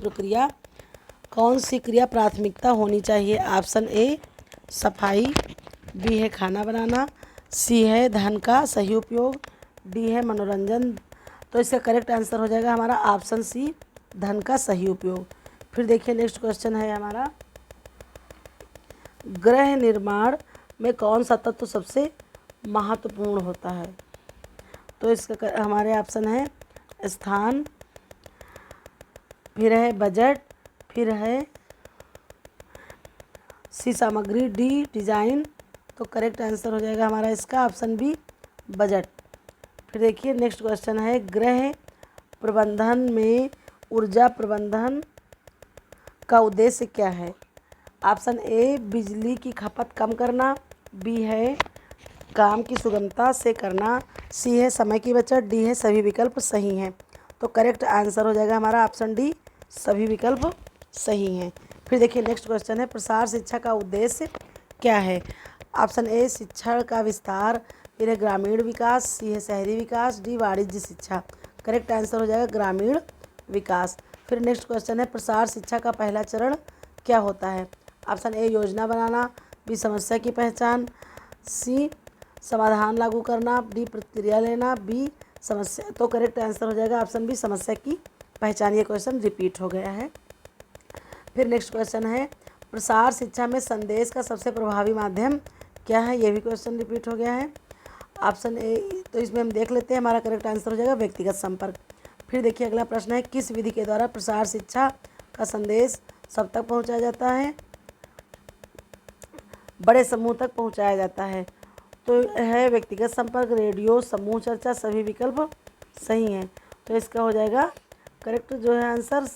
क्रिया प्राथमिकता होनी चाहिए? ऑप्शन ए सफाई, बी है खाना बनाना, सी है धन का सही उपयोग, डी है मनोरंजन। तो इसका करेक्ट आंसर हो जाएगा हमारा ऑप्शन सी, धन का सही उपयोग। फिर देखिए नेक्स्ट क्वेश्चन है हमारा, गृह निर्माण में कौन सा तत्व सबसे महत्वपूर्ण होता है? तो इसका हमारे ऑप्शन है स्थान, फिर है बजट, फिर है सी सामग्री, डी डिजाइन। तो करेक्ट आंसर हो जाएगा हमारा इसका ऑप्शन बी, बजट। फिर देखिए नेक्स्ट क्वेश्चन है, गृह प्रबंधन में ऊर्जा प्रबंधन का उद्देश्य क्या है? ऑप्शन ए बिजली की खपत कम करना, बी है काम की सुगमता से करना, सी है समय की बचत, डी है सभी विकल्प सही हैं। तो करेक्ट आंसर हो जाएगा हमारा ऑप्शन डी, सभी विकल्प सही हैं। फिर देखिए नेक्स्ट क्वेश्चन है, प्रसार शिक्षा का उद्देश्य क्या है? ऑप्शन ए शिक्षण का विस्तार, फिर है ग्रामीण विकास, सी है शहरी विकास, डी वाणिज्य शिक्षा। करेक्ट आंसर हो जाएगा ग्रामीण विकास। फिर नेक्स्ट क्वेश्चन है, प्रसार शिक्षा का पहला चरण क्या होता है? ऑप्शन ए योजना बनाना, बी समस्या की पहचान, सी समाधान लागू करना, डी प्रतिक्रिया लेना, बी समस्या। तो करेक्ट आंसर हो जाएगा ऑप्शन बी, समस्या की पहचान। ये क्वेश्चन रिपीट हो गया है। फिर नेक्स्ट क्वेश्चन है, प्रसार शिक्षा में संदेश का सबसे प्रभावी माध्यम क्या है? ये भी क्वेश्चन रिपीट हो गया है। ऑप्शन ए, तो इसमें हम देख लेते हैं, हमारा करेक्ट आंसर हो जाएगा व्यक्तिगत संपर्क। फिर देखिए अगला प्रश्न है, किस विधि के द्वारा प्रसार शिक्षा का संदेश सब तक पहुंचाया जाता है? बड़े समूह तक पहुंचाया जाता है। तो है व्यक्तिगत संपर्क, रेडियो, समूह चर्चा, सभी विकल्प सही हैं। तो इसका हो जाएगा करेक्ट जो है आंसर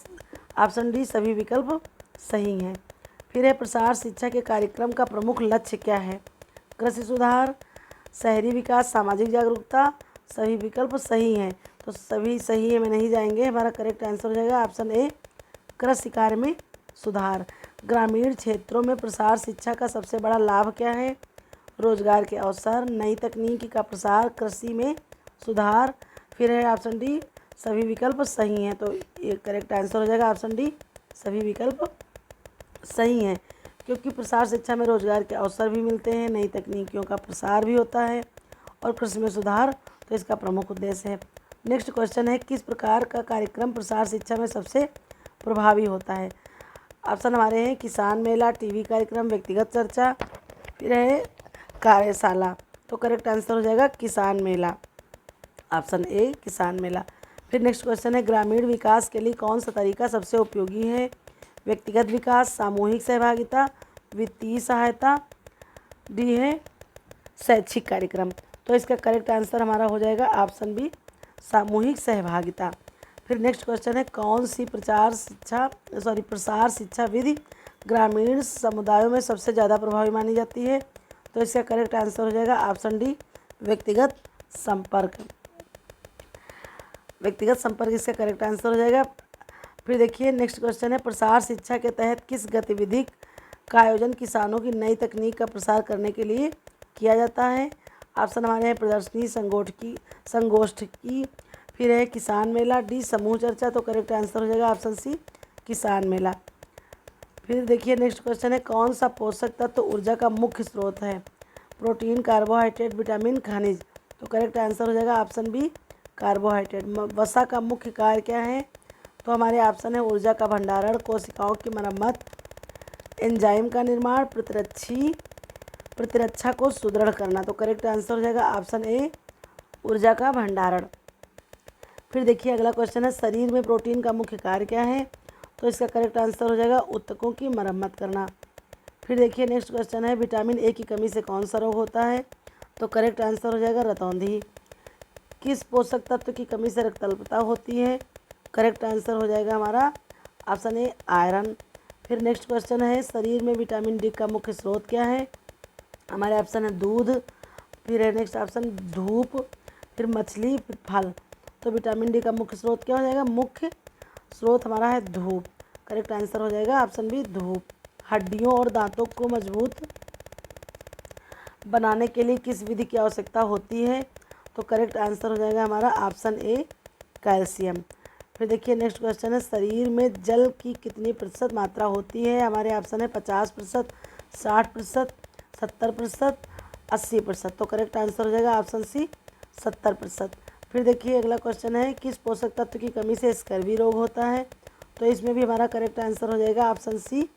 ऑप्शन डी, सभी विकल्प सही हैं। फिर है, प्रसार शिक्षा के कार्यक्रम का प्रमुख लक्ष्य क्या है? कृषि सुधार, शहरी विकास, सामाजिक जागरूकता, सभी विकल्प सही हैं। तो सभी सही है में नहीं जाएंगे, हमारा करेक्ट आंसर हो जाएगा ऑप्शन ए, कृषि कार्य में सुधार। ग्रामीण क्षेत्रों में प्रसार शिक्षा का सबसे बड़ा लाभ क्या है? रोजगार के अवसर, नई तकनीकी का प्रसार, कृषि में सुधार। फिर है ऑप्शन डी, सभी विकल्प सही हैं। तो ये करेक्ट आंसर हो जाएगा ऑप्शन डी, सभी विकल्प सही हैं, क्योंकि प्रसार शिक्षा में रोजगार के अवसर भी मिलते हैं, नई तकनीकियों का प्रसार भी होता है और कृषि में सुधार तो इसका प्रमुख उद्देश्य है। नेक्स्ट क्वेश्चन है, किस प्रकार का कार्यक्रम प्रसार शिक्षा में सबसे प्रभावी होता है? ऑप्शन हमारे हैं किसान मेला, टीवी कार्यक्रम, व्यक्तिगत चर्चा, फिर है कार्यशाला। तो करेक्ट आंसर हो जाएगा किसान मेला, ऑप्शन ए किसान मेला। फिर नेक्स्ट क्वेश्चन है, ग्रामीण विकास के लिए कौन सा तरीका सबसे उपयोगी है? व्यक्तिगत विकास, सामूहिक सहभागिता, वित्तीय सहायता, डी है शैक्षिक कार्यक्रम। तो इसका करेक्ट आंसर हमारा हो जाएगा ऑप्शन बी, सामूहिक सहभागिता। फिर नेक्स्ट क्वेश्चन है, कौन सी प्रसार शिक्षा विधि ग्रामीण समुदायों में सबसे ज़्यादा प्रभावी मानी जाती है? तो इसका करेक्ट आंसर हो जाएगा ऑप्शन डी, व्यक्तिगत संपर्क। व्यक्तिगत संपर्क इसका करेक्ट आंसर हो जाएगा। फिर देखिए नेक्स्ट क्वेश्चन है, प्रसार शिक्षा के तहत किस गतिविधि का आयोजन किसानों की नई तकनीक का प्रसार करने के लिए किया जाता है? ऑप्शन हमारे हैं प्रदर्शनी, संगोष्ठी की, फिर है किसान मेला, डी समूह चर्चा। तो करेक्ट आंसर हो जाएगा ऑप्शन सी, किसान मेला। फिर देखिए नेक्स्ट क्वेश्चन है, कौन सा पोषक तत्व ऊर्जा का मुख्य स्रोत है? प्रोटीन, कार्बोहाइड्रेट, विटामिन, खनिज। तो करेक्ट आंसर हो जाएगा ऑप्शन बी, कार्बोहाइड्रेट। वसा का मुख्य कार्य क्या है? तो हमारे ऑप्शन है ऊर्जा का भंडारण, कोशिकाओं की मरम्मत, एंजाइम का निर्माण, प्रतिरक्षा को सुदृढ़ करना। तो करेक्ट आंसर हो जाएगा ऑप्शन ए, ऊर्जा का भंडारण। फिर देखिए अगला क्वेश्चन है, शरीर में प्रोटीन का मुख्य कार्य क्या है? तो इसका करेक्ट आंसर हो जाएगा ऊतकों की मरम्मत करना। फिर देखिए नेक्स्ट क्वेश्चन है, विटामिन ए की कमी से कौन सा रोग होता है? तो करेक्ट आंसर हो जाएगा रतौंधी। किस पोषक तत्व की कमी से रक्त अल्पता होती है? करेक्ट आंसर हो जाएगा हमारा ऑप्शन ए आयरन। फिर नेक्स्ट क्वेश्चन है शरीर में विटामिन डी का मुख्य स्रोत क्या है? हमारे ऑप्शन है दूध, फिर है नेक्स्ट ऑप्शन धूप, फिर मछली, फिर फल। तो विटामिन डी का मुख्य स्रोत क्या हो जाएगा? मुख्य स्रोत हमारा है धूप। करेक्ट आंसर हो जाएगा ऑप्शन बी धूप। हड्डियों और दांतों को मजबूत बनाने के लिए किस विधि की आवश्यकता होती है? तो करेक्ट आंसर हो जाएगा हमारा ऑप्शन ए कैल्शियम। फिर देखिए नेक्स्ट क्वेश्चन है शरीर में जल की कितनी प्रतिशत मात्रा होती है? हमारे ऑप्शन है 50%, 60%, 70%, 80%। तो करेक्ट आंसर हो जाएगा ऑप्शन सी 70%। फिर देखिए अगला क्वेश्चन है किस पोषक तत्व की कमी से स्कर्वी रोग होता है? तो इसमें भी हमारा करेक्ट आंसर हो जाएगा ऑप्शन सी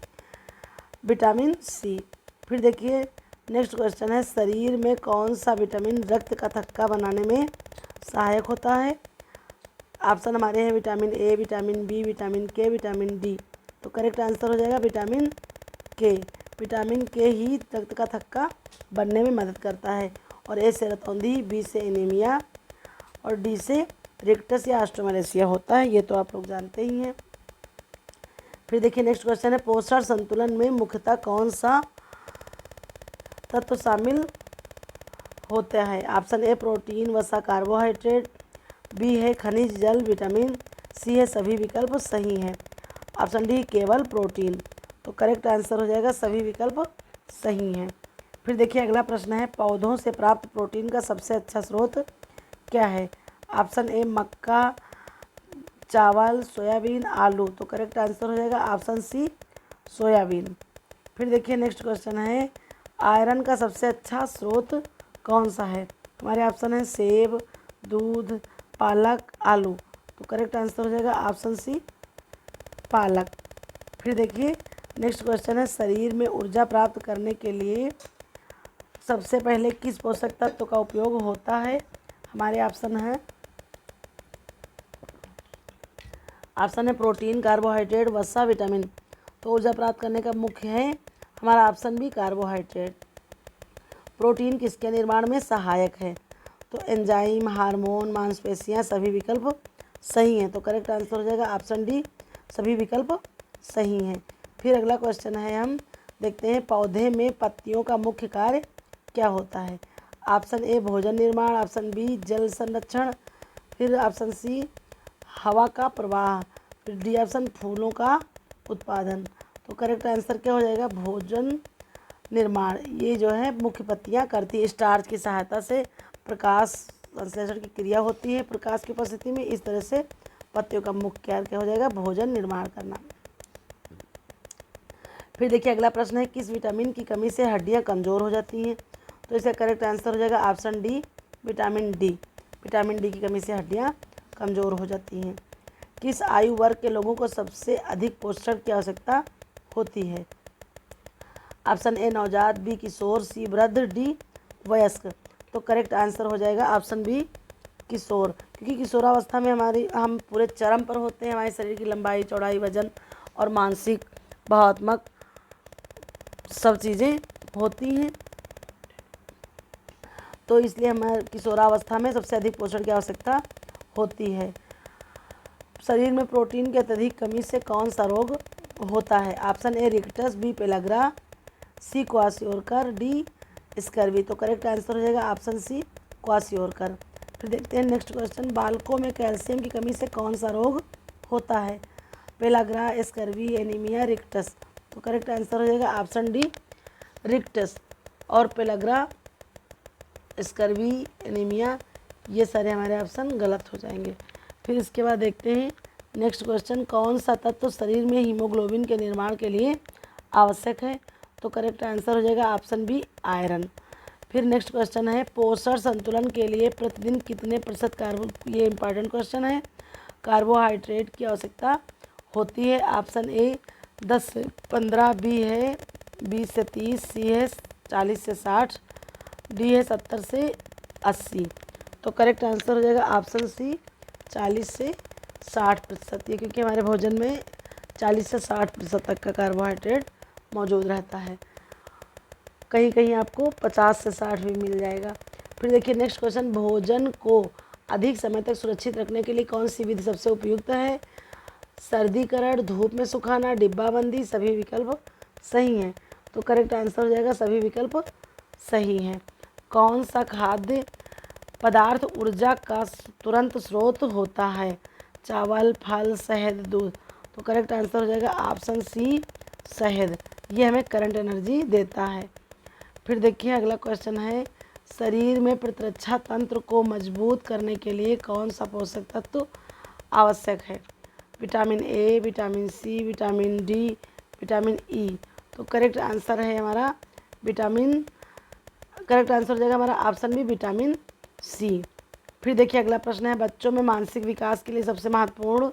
विटामिन सी। फिर देखिए नेक्स्ट क्वेश्चन है शरीर में कौन सा विटामिन रक्त का थक्का बनाने में सहायक होता है? ऑप्शन हमारे हैं vitamin A, vitamin B, vitamin K, vitamin D. तो करेक्ट आंसर हो जाएगा विटामिन के। विटामिन के ही रक्त का थक्का बनने में मदद करता है। और ए से रतौंधी, बी से एनीमिया और डी से रिक्टस या ऑस्ट्रोमलेशिया होता है। ये तो आप लोग जानते ही हैं। फिर देखिए नेक्स्ट क्वेश्चन है पोषण संतुलन में मुख्यतः कौन सा तत्व शामिल होता है? ऑप्शन ए प्रोटीन, वसा, कार्बोहाइड्रेट, बी है खनिज, जल, विटामिन, सी है सभी विकल्प सही हैं। ऑप्शन डी केवल प्रोटीन। तो करेक्ट आंसर हो जाएगा सभी विकल्प सही हैं। फिर देखिए अगला प्रश्न है पौधों से प्राप्त प्रोटीन का सबसे अच्छा स्रोत क्या है? ऑप्शन ए मक्का, चावल, सोयाबीन, आलू। तो करेक्ट आंसर हो जाएगा ऑप्शन सी सोयाबीन। फिर देखिए नेक्स्ट क्वेश्चन है आयरन का सबसे अच्छा स्रोत कौन सा है? हमारे ऑप्शन है सेब, दूध, पालक, आलू। तो करेक्ट आंसर हो जाएगा ऑप्शन सी पालक। फिर देखिए नेक्स्ट क्वेश्चन है शरीर में ऊर्जा प्राप्त करने के लिए सबसे पहले किस पोषक तत्व का उपयोग होता है? हमारे ऑप्शन है प्रोटीन, कार्बोहाइड्रेट, वसा, विटामिन। तो ऊर्जा प्राप्त करने का मुख्य है हमारा ऑप्शन बी कार्बोहाइड्रेट। प्रोटीन किसके निर्माण में सहायक है? तो एंजाइम, हार्मोन, मांसपेशियां सभी विकल्प सही हैं। तो करेक्ट आंसर हो जाएगा ऑप्शन डी सभी विकल्प सही हैं। फिर अगला क्वेश्चन है हम देखते हैं पौधे में पत्तियों का मुख्य कार्य क्या होता है? ऑप्शन ए भोजन निर्माण, ऑप्शन बी जल संरक्षण, फिर ऑप्शन सी हवा का प्रवाह, फिर डी ऑप्शन फूलों का उत्पादन। तो करेक्ट आंसर क्या हो जाएगा भोजन निर्माण। ये जो है मुख्य पत्तियाँ करती है स्टार्च की सहायता से प्रकाश संश्लेषण की क्रिया होती है प्रकाश की उपस्थिति में। इस तरह से पत्तियों का मुख्य कार्य क्या हो जाएगा भोजन निर्माण करना। फिर देखिए अगला प्रश्न है किस विटामिन की कमी से हड्डियां कमज़ोर हो जाती हैं? तो इसका करेक्ट आंसर हो जाएगा option D vitamin D. Vitamin D की कमी से हड्डियां कमज़ोर हो जाती हैं। किस आयु वर्ग के लोगों को सबसे अधिक पोषण की आवश्यकता होती है? ऑप्शन ए नवजात, बी किशोर, सी वृद्ध, डी वयस्क। तो करेक्ट आंसर हो जाएगा ऑप्शन बी किशोर, क्योंकि किशोरावस्था में हम पूरे चरम पर होते हैं। हमारे शरीर की लंबाई, चौड़ाई, वजन और मानसिक भावनात्मक सब चीज़ें होती हैं। तो इसलिए हमारे किशोरावस्था में सबसे अधिक पोषण की आवश्यकता होती है। शरीर में प्रोटीन की अत्यधिक कमी से कौन सा रोग होता है? Option A rickets, B pellagra, C kwashiorkor, D scurvy. तो करेक्ट आंसर हो जाएगा ऑप्शन सी क्वाशियोरकर। फिर देखते हैं नेक्स्ट क्वेश्चन बालकों में कैल्शियम की कमी से कौन सा रोग होता है? Pellagra, scurvy, anaemia, rickets. तो करेक्ट आंसर हो जाएगा ऑप्शन डी रिकेट्स। और पेलाग्रा, स्कर्वी, एनीमिया ये सारे हमारे ऑप्शन गलत हो जाएंगे। फिर इसके बाद देखते हैं नेक्स्ट क्वेश्चन कौन सा तत्व शरीर में हीमोग्लोबिन के निर्माण के लिए आवश्यक है? तो करेक्ट आंसर हो जाएगा ऑप्शन बी आयरन। फिर नेक्स्ट क्वेश्चन है पोषण संतुलन के लिए प्रतिदिन कितने प्रतिशत ये इंपॉर्टेंट क्वेश्चन है कार्बोहाइड्रेट की आवश्यकता होती है? ऑप्शन ए 10 से 15, बी है 20 से 30, सी है 40 से 60, डी है 70 से 80। तो करेक्ट आंसर हो जाएगा ऑप्शन सी 40 से 60%। ये क्योंकि हमारे भोजन में 40 से 60% तक का कार्बोहाइड्रेट मौजूद रहता है। कहीं कहीं आपको 50 से 60 भी मिल जाएगा। फिर देखिए नेक्स्ट क्वेश्चन भोजन को अधिक समय तक सुरक्षित रखने के लिए कौन सी विधि सबसे उपयुक्त है? सर्दीकरण, धूप में सुखाना, डिब्बाबंदी, सभी विकल्प सही हैं। तो करेक्ट आंसर हो जाएगा सभी विकल्प सही हैं। कौन सा खाद्य पदार्थ ऊर्जा का तुरंत स्रोत होता है? चावल, फल, शहद, दूध। तो करेक्ट आंसर हो जाएगा ऑप्शन सी शहद। ये हमें करंट एनर्जी देता है। फिर देखिए अगला क्वेश्चन है, शरीर में प्रतिरक्षा तंत्र को मजबूत करने के लिए कौन सा पोषक तत्व आवश्यक है? Vitamin A, vitamin C, vitamin D, vitamin E. तो करेक्ट आंसर है हमारा करेक्ट आंसर हो जाएगा हमारा ऑप्शन बी विटामिन सी। फिर देखिए अगला प्रश्न है, बच्चों में मानसिक विकास के लिए सबसे महत्वपूर्ण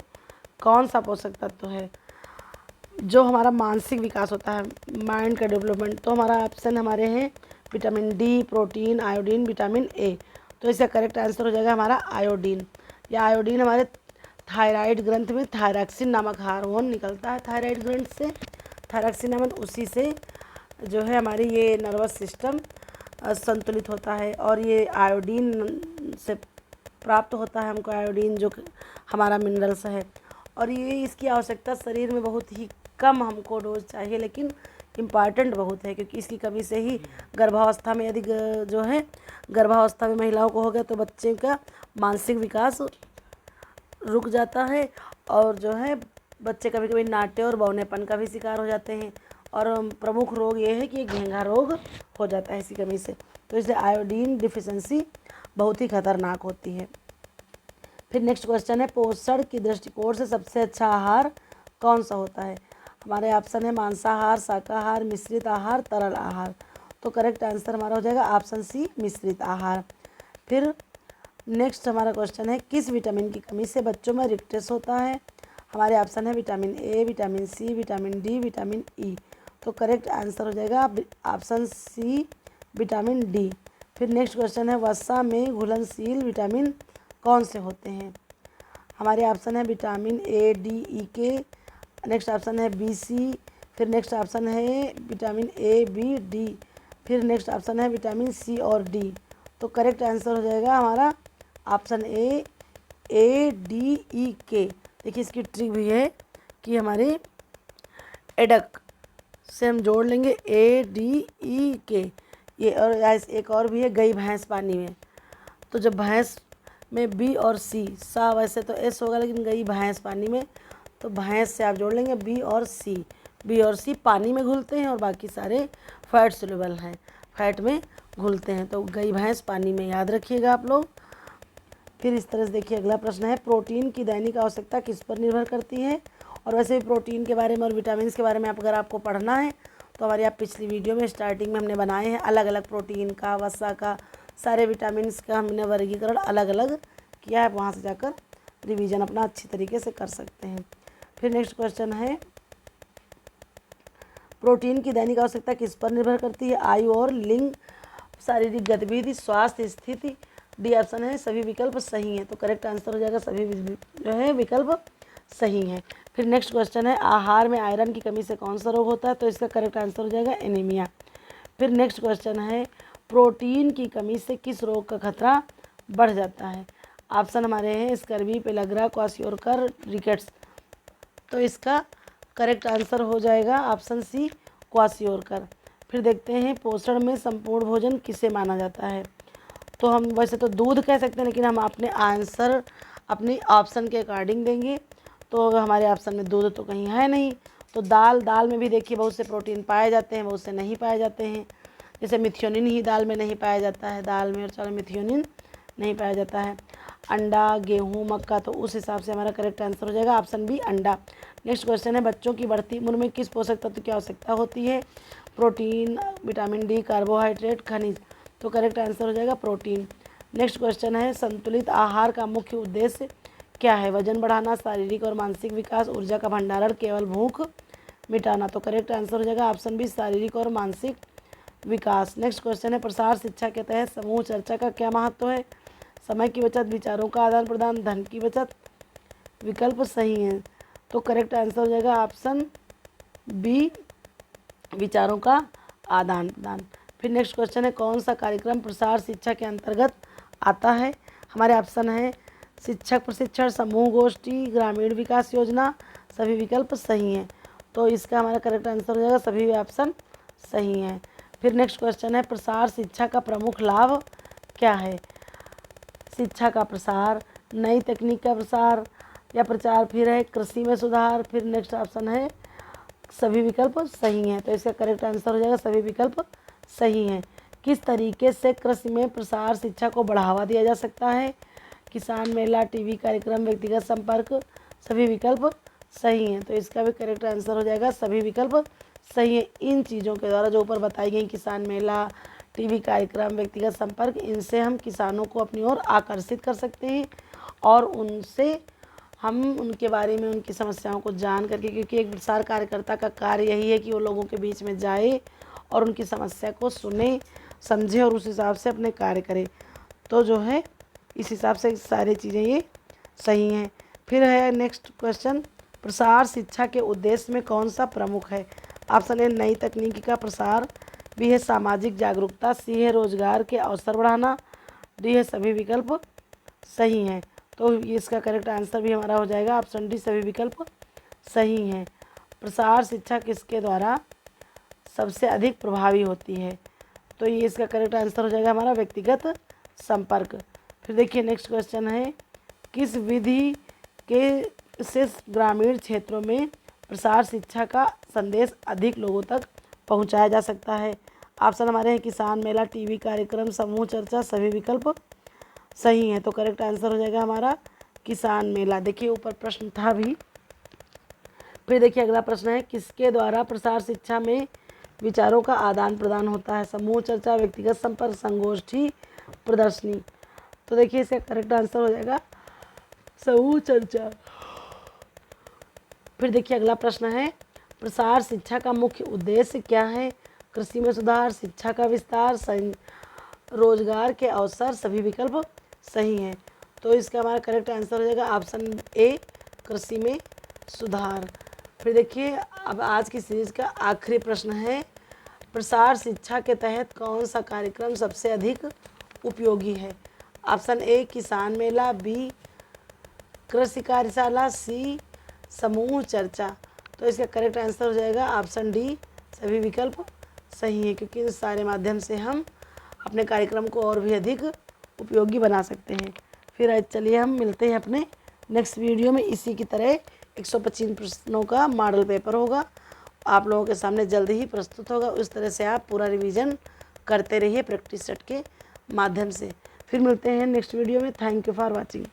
कौन सा पोषक तत्व है? जो हमारा मानसिक विकास होता है, माइंड का डेवलपमेंट, तो हमारा ऑप्शन हमारे हैं vitamin D, protein, iodine, vitamin A. तो इसका करेक्ट आंसर हो जाएगा हमारा आयोडीन। या आयोडीन हमारे थायराइड ग्रंथ में थायरॉक्सिन नामक हार्मोन निकलता है थायराइड ग्रंथ से। थायरॉक्सिन नामक उसी से जो है हमारी ये नर्वस सिस्टम संतुलित होता है, और ये आयोडीन से प्राप्त होता है हमको, आयोडीन जो हमारा मिनरल्स है। और ये इसकी आवश्यकता शरीर में बहुत ही कम हमको डोज चाहिए, लेकिन इम्पॉर्टेंट बहुत है, क्योंकि इसकी कमी से ही गर्भावस्था में यदि जो है गर्भावस्था में महिलाओं को हो गया तो बच्चे का मानसिक विकास रुक जाता है, और जो है बच्चे कभी कभी नाट्य और बौनेपन का भी शिकार हो जाते हैं। और प्रमुख रोग ये है कि ये घेंघा रोग हो जाता है इसी कमी से। तो इसलिए आयोडीन डिफिशेंसी बहुत ही खतरनाक होती है। फिर नेक्स्ट क्वेश्चन है, पोषण की दृष्टिकोण से सबसे अच्छा आहार कौन सा होता है? हमारे ऑप्शन है मांसाहार, शाकाहार, मिश्रित आहार, तरल आहार। तो करेक्ट आंसर हमारा हो जाएगा ऑप्शन सी मिश्रित आहार। फिर नेक्स्ट हमारा क्वेश्चन है, किस विटामिन की कमी से बच्चों में रिकटेस होता है? हमारे ऑप्शन है vitamin A, vitamin C, vitamin D, vitamin E. तो करेक्ट आंसर हो जाएगा ऑप्शन सी विटामिन डी। फिर नेक्स्ट क्वेश्चन है, वसा में घुलनशील विटामिन कौन से होते हैं? हमारे ऑप्शन है विटामिन ए, डी, ई, के। नेक्स्ट ऑप्शन है बी, सी। फिर नेक्स्ट ऑप्शन है विटामिन ए, बी, डी। फिर नेक्स्ट ऑप्शन है विटामिन सी और डी। तो करेक्ट आंसर हो जाएगा हमारा ऑप्शन ए, डी, ई, के। देखिए इसकी ट्रिक भी है कि हमारे एडक से हम जोड़ लेंगे ए, डी, ई, के। ये और एक और भी है, गई भैंस पानी में। तो जब भैंस में बी और सी, सा वैसे तो एस होगा, लेकिन गई भैंस पानी में, तो भैंस से आप जोड़ लेंगे बी और सी। बी और सी पानी में घुलते हैं और बाकी सारे फैट सोल्यूबल हैं, फैट में घुलते हैं। तो गई भैंस पानी में, याद रखिएगा आप लोग। फिर इस तरह से देखिए अगला प्रश्न है, प्रोटीन की दैनिक आवश्यकता किस पर निर्भर करती है? और वैसे भी प्रोटीन के बारे में और विटामिन के बारे में अगर आपको पढ़ना है तो हमारी आप पिछली वीडियो में स्टार्टिंग में हमने बनाए हैं, अलग अलग प्रोटीन का, वसा का, सारे विटामिन का हमने वर्गीकरण अलग अलग किया है। वहाँ से जाकर रिवीजन अपना अच्छी तरीके से कर सकते हैं। फिर नेक्स्ट क्वेश्चन है, प्रोटीन की दैनिक आवश्यकता किस पर निर्भर करती है? आयु और लिंग, शारीरिक गतिविधि, स्वास्थ्य स्थिति। डी ऑप्शन है सभी विकल्प सही हैं। तो करेक्ट आंसर हो जाएगा सभी जो है विकल्प सही हैं। फिर नेक्स्ट क्वेश्चन है, आहार में आयरन की कमी से कौन सा रोग होता है? तो इसका करेक्ट आंसर हो जाएगा एनीमिया। फिर नेक्स्ट क्वेश्चन है, प्रोटीन की कमी से किस रोग का खतरा बढ़ जाता है? ऑप्शन हमारे हैं स्कर्वी, पेलाग्रा, क्वाशियोरकर, रिकेट्स। तो इसका करेक्ट आंसर हो जाएगा ऑप्शन सी क्वाशियोरकर। फिर देखते हैं, पोषण में संपूर्ण भोजन किसे माना जाता है? तो हम वैसे तो दूध कह सकते हैं, लेकिन हम अपने आंसर अपनी ऑप्शन के अकॉर्डिंग देंगे। तो हमारे ऑप्शन में दूध तो कहीं है नहीं। तो दाल में भी देखिए बहुत से प्रोटीन पाए जाते हैं, बहुत से नहीं पाए जाते हैं। जैसे मिथियोनिन ही दाल में नहीं पाया जाता है, दाल में और चावल में मिथियोनिन नहीं पाया जाता है। अंडा, गेहूँ, मक्का, तो उस हिसाब से हमारा करेक्ट आंसर हो जाएगा ऑप्शन बी अंडा। नेक्स्ट क्वेश्चन है, बच्चों की बढ़ती उम्र में किस पोषक तत्व की आवश्यकता होती है? प्रोटीन, विटामिन डी, कार्बोहाइड्रेट, खनिज। तो करेक्ट आंसर हो जाएगा प्रोटीन। नेक्स्ट क्वेश्चन है, संतुलित आहार का मुख्य उद्देश्य क्या है? वजन बढ़ाना, शारीरिक और मानसिक विकास, ऊर्जा का भंडारण, केवल भूख मिटाना। तो करेक्ट आंसर हो जाएगा ऑप्शन बी शारीरिक और मानसिक विकास। नेक्स्ट क्वेश्चन है, प्रसार शिक्षा के तहत समूह चर्चा का क्या महत्व है? समय की बचत, विचारों का आदान प्रदान, धन की बचत। विकल्प सही है। तो करेक्ट आंसर हो जाएगा ऑप्शन बी विचारों का आदान प्रदान। फिर नेक्स्ट क्वेश्चन है, कौन सा कार्यक्रम प्रसार शिक्षा के अंतर्गत आता है? हमारे ऑप्शन है शिक्षक प्रशिक्षण, समूह गोष्ठी, ग्रामीण विकास योजना, सभी विकल्प सही हैं। तो इसका हमारा करेक्ट आंसर हो जाएगा सभी ऑप्शन सही हैं। फिर नेक्स्ट क्वेश्चन है प्रसार शिक्षा का प्रमुख लाभ क्या है। शिक्षा का प्रसार, नई तकनीक का प्रसार या प्रचार, फिर है कृषि में सुधार, फिर नेक्स्ट ऑप्शन है सभी विकल्प सही हैं। तो इसका करेक्ट आंसर हो जाएगा सभी विकल्प सही हैं। किस तरीके से कृषि में प्रसार शिक्षा को बढ़ावा दिया जा सकता है। किसान मेला, टीवी कार्यक्रम, व्यक्तिगत संपर्क, सभी विकल्प सही हैं। तो इसका भी करेक्ट आंसर हो जाएगा सभी विकल्प सही है। इन चीज़ों के द्वारा जो ऊपर बताई गई, किसान मेला, टीवी कार्यक्रम, व्यक्तिगत संपर्क, इनसे हम किसानों को अपनी ओर आकर्षित कर सकते हैं और उनसे हम उनके बारे में, उनकी समस्याओं को जान करके, क्योंकि एक प्रसार कार्यकर्ता का कार्य यही है कि वो लोगों के बीच में जाए और उनकी समस्या को सुने, समझे और उस हिसाब से अपने कार्य करे। तो जो है इस हिसाब से सारी चीज़ें ये सही हैं। फिर है नेक्स्ट क्वेश्चन प्रसार शिक्षा के उद्देश्य में कौन सा प्रमुख है। ऑप्शन ए नई तकनीकी का प्रसार, बी है सामाजिक जागरूकता, सी है रोजगार के अवसर बढ़ाना, डी है सभी विकल्प सही हैं। तो इसका करेक्ट आंसर भी हमारा हो जाएगा ऑप्शन डी सभी विकल्प सही हैं। प्रसार शिक्षा किसके द्वारा सबसे अधिक प्रभावी होती है। तो ये इसका करेक्ट आंसर हो जाएगा हमारा व्यक्तिगत संपर्क। फिर देखिए नेक्स्ट क्वेश्चन है किस विधि के से ग्रामीण क्षेत्रों में प्रसार शिक्षा का संदेश अधिक लोगों तक पहुंचाया जा सकता है। ऑप्शन हमारे हैं किसान मेला, टीवी कार्यक्रम, समूह चर्चा, सभी विकल्प सही हैं। तो करेक्ट आंसर हो जाएगा हमारा किसान मेला। देखिए ऊपर प्रश्न था भी। फिर देखिए अगला प्रश्न है किसके द्वारा प्रसार शिक्षा में विचारों का आदान प्रदान होता है। समूह चर्चा, व्यक्तिगत संपर्क, संगोष्ठी, प्रदर्शनी। तो देखिए इसका करेक्ट आंसर हो जाएगा समूह चर्चा। फिर देखिए अगला प्रश्न है प्रसार शिक्षा का मुख्य उद्देश्य क्या है। कृषि में सुधार, शिक्षा का विस्तार, रोजगार के अवसर, सभी विकल्प सही हैं। तो इसका हमारा करेक्ट आंसर हो जाएगा ऑप्शन ए कृषि में सुधार। फिर देखिए अब आज की सीरीज का आखिरी प्रश्न है प्रसार शिक्षा के तहत कौन सा कार्यक्रम सबसे अधिक उपयोगी है। ऑप्शन ए किसान मेला, बी कृषि कार्यशाला, सी समूह चर्चा। तो इसका करेक्ट आंसर हो जाएगा ऑप्शन डी सभी विकल्प सही है, क्योंकि इस सारे माध्यम से हम अपने कार्यक्रम को और भी अधिक उपयोगी बना सकते हैं। फिर आज चलिए हम मिलते हैं अपने नेक्स्ट वीडियो में। इसी की तरह 125 प्रश्नों का मॉडल पेपर होगा, आप लोगों के सामने जल्द ही प्रस्तुत होगा। उस तरह से आप पूरा रिवीजन करते रहिए प्रैक्टिस सेट के माध्यम से। फिर मिलते हैं नेक्स्ट वीडियो में। Thank you for watching.